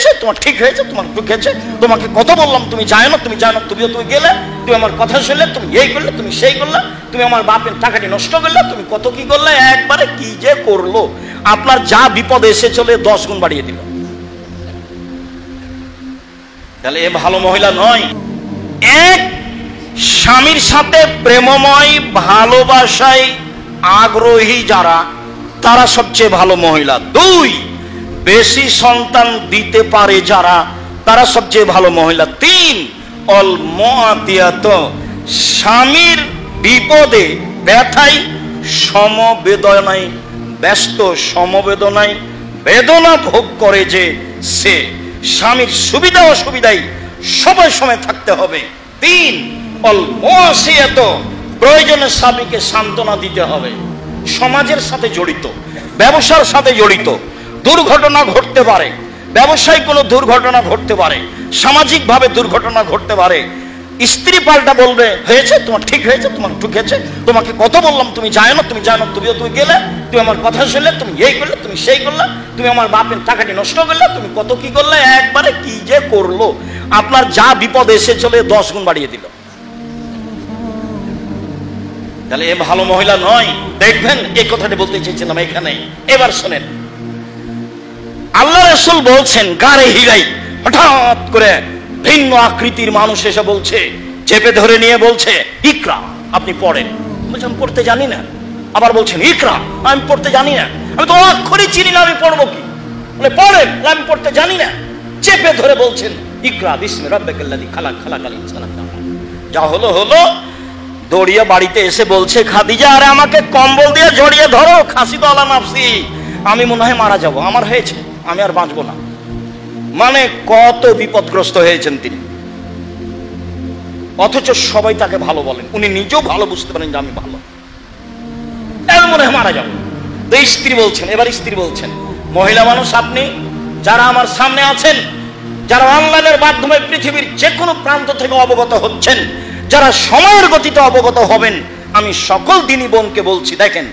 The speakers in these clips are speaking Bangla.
হয়েছে, তোমার ঠিক হয়েছে, তোমার ঠিক হয়েছে, তোমাকে কত বললাম তুমি যায় না, তুমি যায় না, তুমি গেলে, তুমি আমার কথা শুনলে, তুমি এই করলে, তুমি সেই করলে, তুমি আমার বাপের টাকাটি নষ্ট করলে, তুমি কত কি করলে, একবারে কি যে করলো, আপনার যা বিপদ এসে চলে 10 গুণ বাড়িয়ে দিল। তাহলে এ ভালো মহিলা নয়। এক, স্বামীর সাথে প্রেমময় ভালোবাসায় আগ্রহী যারা, তারা সবচেয়ে ভালো মহিলা। 2, বেশি সন্তান দিতে পারে যারা, তারা সবচেয়ে ভালো মহিলা। 3, অলমতিয়াত, স্বামীর বিপদে ব্যথায় সমবেদনায় ব্যস্ত, সমবেদনায় বেদনা ভোগ করে যে সে, স্বামীর সুবিধা অসুবিধায় সবাই সময় থাকতে হবে। 3, অলমসিয়াত, প্রয়োজনে স্বামীকে সান্ত্বনা দিতে হবে। সমাজের সাথে জড়িত, ব্যবসার সাথে জড়িত, দুর্ঘটনা ঘটতে পারে, ব্যবসায়িক কোনো দুর্ঘটনা ঘটতে পারে, সামাজিকভাবে দুর্ঘটনা ঘটতে পারে। স্ত্রী পাল্টা বলবে হয়েছে, তোমার ঠিক হয়েছে, তোমার ঠিক হয়েছে, তোমাকে কত বললাম তুমি যায় না, তুমি যায় না, তুমি গেলে, তুমি আমার কথা শুনলে, তুমি এই করলে, তুমি সেই করলে, তুমি আমার বাপের টাকাটি নষ্ট করলে, তুমি কত কি করলে, একবারে কি যে করলো, আপনার যা বিপদ এসে চলে 10 গুণ বাড়িয়ে দিল। তাহলে এ ভালো মহিলা নয়। দেখবেন এই কথাটি বলতে চেয়েছিলাম এখানে। এবার শোনেন, আল্লাহ রাসূল বলছেন গারে হিরাই হঠাৎ করে ভিন্ন আকৃতির মানুষ এসে বলছে, চেপে ধরে নিয়ে বলছে ইকরা, আপনি পড়েন। বলছেন পড়তে জানি না। আবার বলছেন ইকরা, আমি পড়তে জানি না, আমি তো অক্ষরই চিনি না, আমি পড়বো কি? বলে পড়েন, আমি পড়তে জানি না। চেপে ধরে বলছেন ইকরা বিসমি রাব্বিকাল্লাযী খালাক, খালাকাল ইনসানা। যা হলো হলো, দৌড়িয়ে বাড়িতে এসে বলছে খাদিজা, আরে আমাকে কম্বল দিয়ে জড়িয়ে ধরো, খাসি তো আলা নাফসি, আমি মনে হয় মারা যাব, আমার হয়েছে, আমি আর বাঁচবো না। মানে কত বিপদগ্রস্ত হয়েছেন তিনি, অথচ সবাই তাকে ভালো বলেন, উনি নিজেও ভালো বুঝতে পারেন যে আমি ভালো, আমি মনে হয় মারা যাবো। তো স্ত্রী বলছেন, এবার স্ত্রী বলছেন, মহিলা মানুষ আপনি যারা আমার সামনে আছেন, যারা অনলাইনের মাধ্যমে পৃথিবীর যে কোনো প্রান্ত থেকে অবগত হচ্ছেন, যারা সময়ের গতিতে অবগত হবেন, আমি সকল দিনী বোনকে বলছি, দেখেন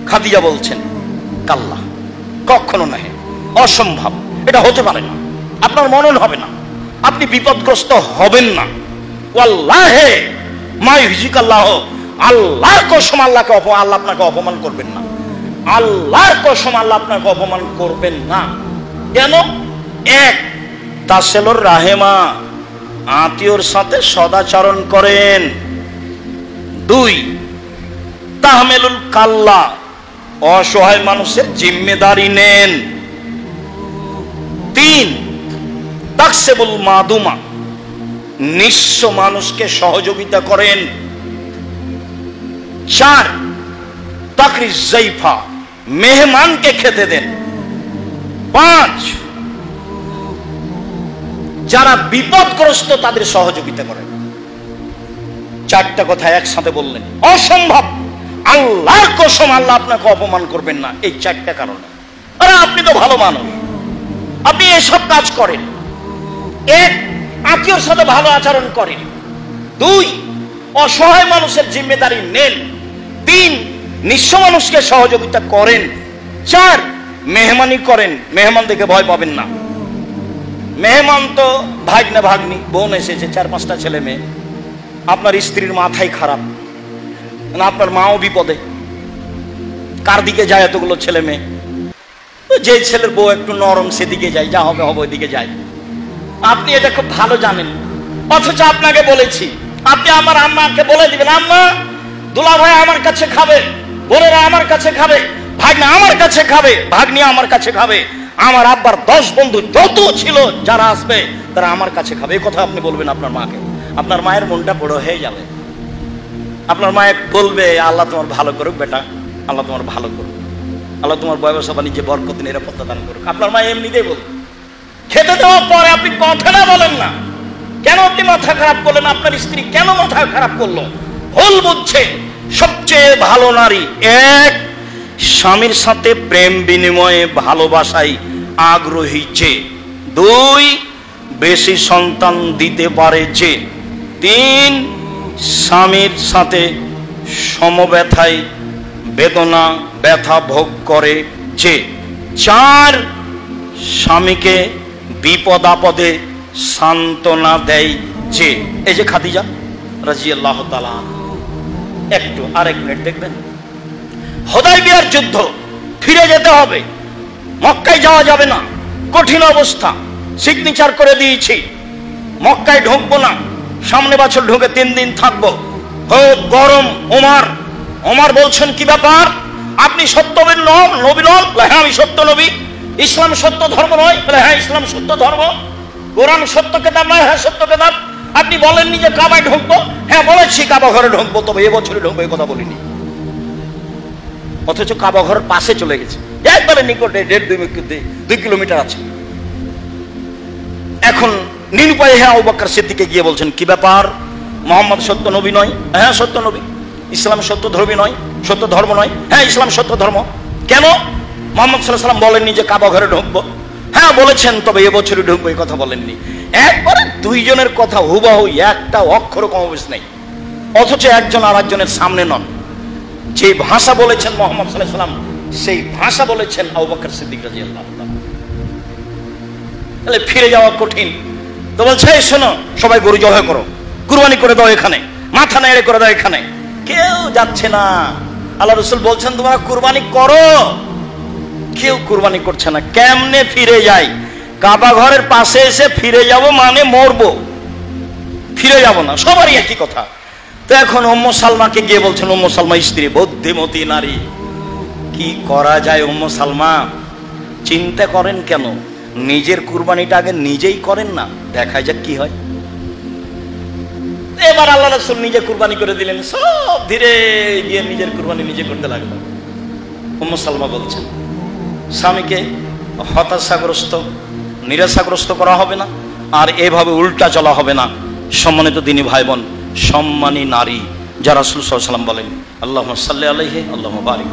খাদিজা বলছেন কাল্লা, কখনো নয়, অসম্ভব, এটা হতে পারে না, আপনার মনন হবে না, আপনি বিপদগ্রস্ত হবেন না। ওয়াল্লাহে মা ইউজিকাল্লাহ, আল্লাহর কসম, আল্লাহ আপনাকে অপমান করবেন না, আল্লাহর কসম আল্লাহ আপনাকে অপমান করবেন না। কেন? 1, তাসেলুর রাহেমা, আত্মীয়র সাথে সদাচরণ করেন। 2, তাহমেলুল কাল্লা, অসহায় মানুষের জিম্মেদারি নেন। 3, তাকসেবুল মাদুমা, নিঃস্ব মানুষকে সহযোগিতা করেন। 4, তাকরিজ জাইফা, মেহমানকে খেতে দেন। 5, যারা বিপদগ্রস্ত তাদের সহযোগিতা করেন। 4টা কথা একসাথে বললেন, অসম্ভব, আল্লাহর কসম আল্লাহ আপনাকে অপমান করবেন না, এই 4টা কারণে। আরে আপনি তো ভালো মানুষ, আপনি এসব কাজ করেন। 1, আত্মীয়র সাথে ভালো আচরণ করেন। 2, অসহায় মানুষের জিম্মেদারি নেন। 3, নিঃস্ব মানুষকে সহযোগিতা করেন। 4, মেহমানি করেন, মেহমান দেখে ভয় পাবেন না। মেহমান তো ভাগ্নে ভাগ্নি, বোন এসেছে, 4-5টা ছেলে মেয়ে, আপনার স্ত্রীর মাথায় খারাপ, আপনার মাও বিপদে, কার দিকে যায় এতগুলো ছেলে মেয়ে? যে ছেলের বউ একটু নরম সেদিকে যায়, যা হবে হবে ওইদিকে যায়। আপনি এটা খুব ভালো জানেন, অথচ আপনাকে বলেছি, আপনি আমার আম্মাকে বলে দিবেন, আম্মা দুলা ভাই আমার কাছে খাবে, বোনেরা আমার কাছে খাবে, ভাগ্না আমার কাছে খাবে, ভাগ্নি আমার কাছে খাবে, আমার আব্বার 10 বন্ধু যত ছিল যারা আসবে তারা আমার কাছে খাবে, এই কথা আপনি বলবেন আপনার মাকে। আপনার মায়ের মনটা বড় হয়ে যাবে, আপনার মায়ের বলবে আল্লাহ তোমার ভালো করুক বেটা, আল্লাহ তোমার ভালো করুক, আল্লাহ তোমার ব্যবসা বাণিজ্যে বরকত নিরাপত্তা দান করুক। আপনার মা এমনিতেই বলবে। খেতে দেওয়ার পরে আপনি কথাটা বলেন না, কেন আপনি মাথা খারাপ করলেন? আপনার স্ত্রী কেন মাথা খারাপ করলো? ভুল বুঝছে। সবচেয়ে ভালো নারী 1, স্বামীর সাথে প্রেম বিনিময়ে ভালোবাসায় আগ্রহী যে। 2, বেশি সন্তান দিতে পারে যে। 3, স্বামীর সাথে সমব্যথায় বেদনা ব্যথা ভোগ করে যে। 4, স্বামীকে বিপদ আপদে সান্ত্বনা দেয় যে, এই যে খাদিজা রাদিয়াল্লাহু তাআলা। একটু আরেক মিনিট দেখবেন, হুদায়বিয়ার যুদ্ধ, ফিরে যেতে হবে, মক্কায় যাওয়া যাবে না, কঠিন অবস্থা, সিগনেচার করে দিয়েছি, মক্কায় ঢুকবো না, সামনে বছর ঢুকে 3 দিন থাকবো, খুব গরম। ওমর বলছেন কি ব্যাপার, আপনি সত্য নবী নন? হ্যাঁ আমি সত্য নবী। ইসলাম সত্য ধর্ম নয়? হ্যাঁ ইসলাম সত্য ধর্ম। কোরআন সত্য কিতাব নয়? হ্যাঁ সত্য কিতাব। আপনি বলেননি যে কাবায় ঢুকবো? হ্যাঁ বলেছি কাবা ঘরে ঢুকবো, তবে এবছরে ঢুকবো এই কথা বলিনি। অথচ কাবা ঘরের পাশে চলে গেছে, একবারে নিকটে, 1.5-2 কিলোমিটার আছে। এখন নিরুপায় হ্যাঁ আবু বকর সিদ্দিকে গিয়ে বলছেন কি ব্যাপার, মুহাম্মদ সত্য নবী নয়? হ্যাঁ সত্য নবী। ইসলাম সত্য ধর্মী নয়? সত্য ধর্ম নয়? হ্যাঁ ইসলাম সত্য ধর্ম। কেন? মুহাম্মদ সাল্লাল্লাহু আলাইহি ওয়াসাল্লাম বলেননি যে কাবা ঘরে ঢুকবো? হ্যাঁ বলেছেন, তবে এবছরই ঢুকবো এই কথা বলেননি। একবারে দুইজনের কথা হুবহু, একটা অক্ষর কমবেশ নেই, অথচ একজন আর একজনের সামনে নন। যে ভাষা বলেছেন মুহাম্মদ সাল্লাল্লাহু আলাইহি ওয়াসাল্লাম, সেই ভাষা বলেছেন আবু বকর সিদ্দিক রাদিয়াল্লাহু তাআলা। তাহলে ফিরে যাওয়া কঠিন। তো বলছে এই শোনো, সবাই গরু জবাই করো, কুরবানি করে দাও এখানে, মাথা নেড়ে করে দাও এখানে। কেউ যাচ্ছে না। আল্লাহ রাসূল বলছেন তোমরা কুরবানি করো, কেউ কুরবানি করছে না। কেমনে ফিরে যাই? কাবা ঘরের পাশে এসে ফিরে যাব মানে মরবো, ফিরে যাব না, সবারই একই কথা। তো এখন উম্মু সালমাকে গিয়ে বলছেন, উম্মু সালমা স্ত্রী, বুদ্ধিমতী নারী, কি করা যায় উম্মু সালমা? চিন্তা করেন কেন, নিজের কুরবানিটা আগে নিজেই করেন না, দেখা যাক কি হয়। এবার আল্লাহ রাসূল নিজে কুরবানি করে দিলেন, সব ধীরে গিয়ে নিজের কুরবানি নিজে করতে লাগলো। উম্মু সালমা বলছেন স্বামীকে হতাশাগ্রস্ত, নিরাশাগ্রস্ত করা হবে না, আর এভাবে উল্টা চলা হবে না। সম্মানিত দিনী ভাই বোন, সম্মানী নারী যারা রাসূল সাল্লাল্লাহু আলাইহি ওয়াসাল্লাম বলেন, আল্লাহুম্মা সাল্লি আলাইহি আল্লাহুম্মা বারিক।